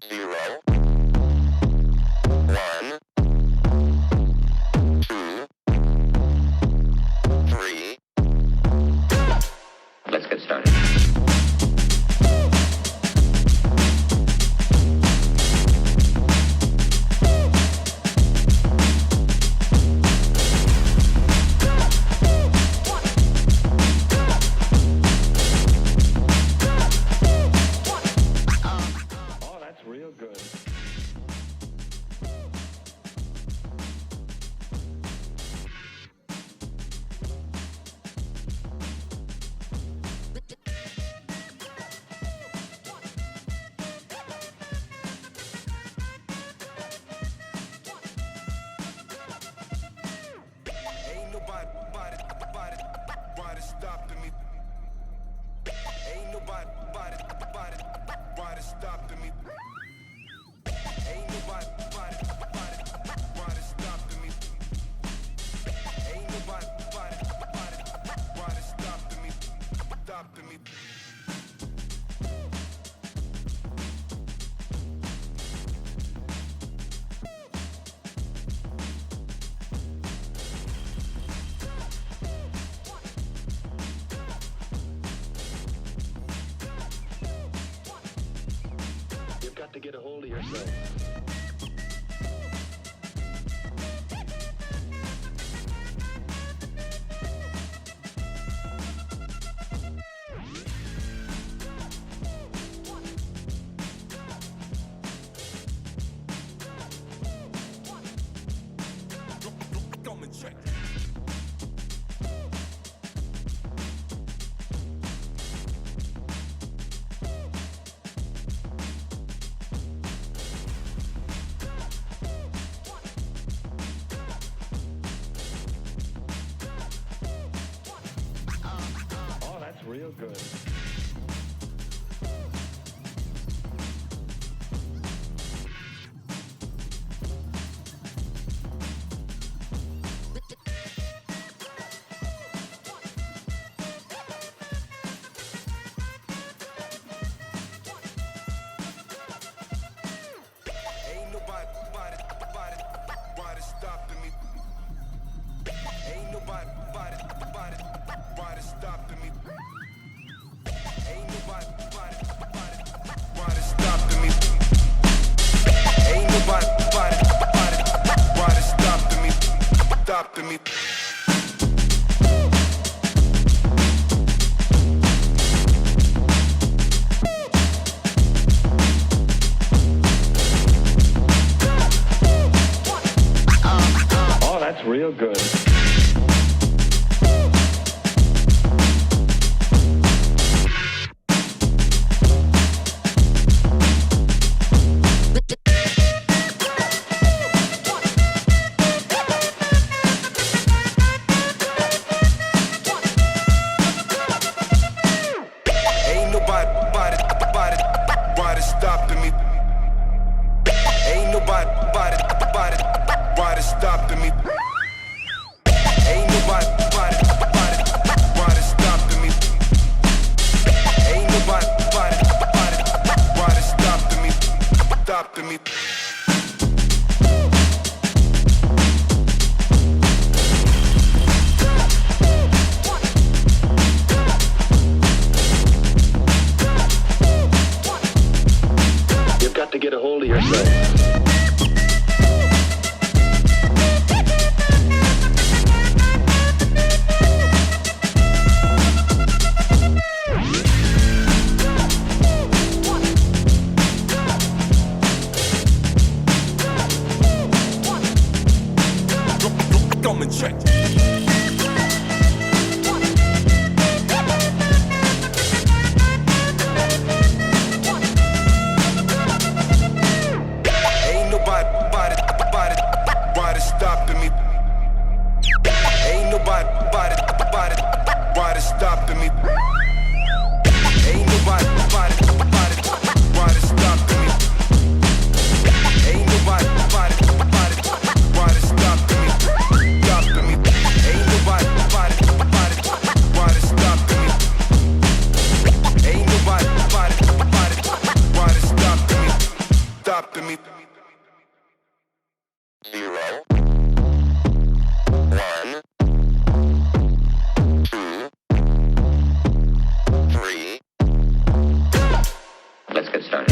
0, 1, 2, 3. Let's get started. Real good. Ain't nobody stopping me. Ain't nobody stopping me. Ain't nobody stopping me. Ain't nobody stopping me. Stopping me. You've got to get a hold of yourself. Come and check. Oh, that's real good. Ain't nobody stopping me. Ain't nobody stopping me. Ain't nobody stopping me. Ain't nobody stopping me. Stopping me. Oh, that's real good. Ain't nobody stopping me. Ain't nobody stopping me. Ain't nobody stopping me. Ain't nobody stopping me. Stopping me. You've got to get a hold of yourself. Come and check. Ain't nobody stopping me. Ain't nobody stopping me. Ain't nobody stopping me. Ain't nobody stopping me. Stopping me. Ain't nobody stopping me. Ain't nobody stopping me. stopping me. 0, 1, 2, 3. Let's get started.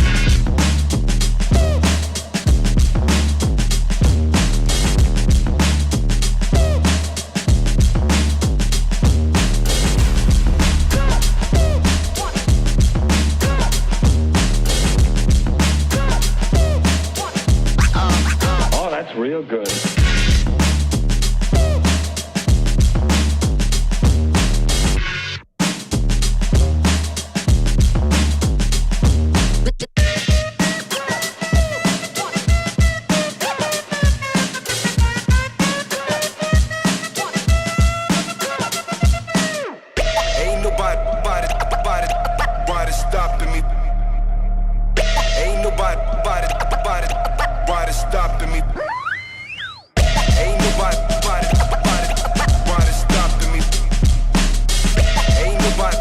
Oh, that's real good. Ain't nobody stopping me. Ain't nobody stopping me. Ain't nobody stopping me. Ain't nobody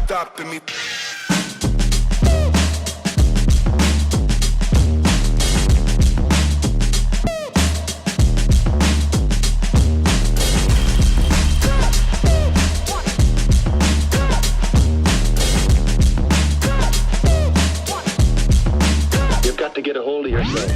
stopping me. You've got to get a hold of yourself.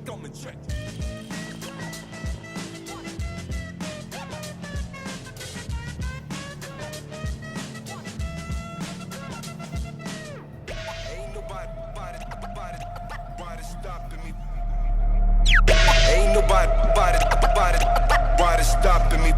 Come and check. Ain't nobody stopping me. Ain't nobody stopping me.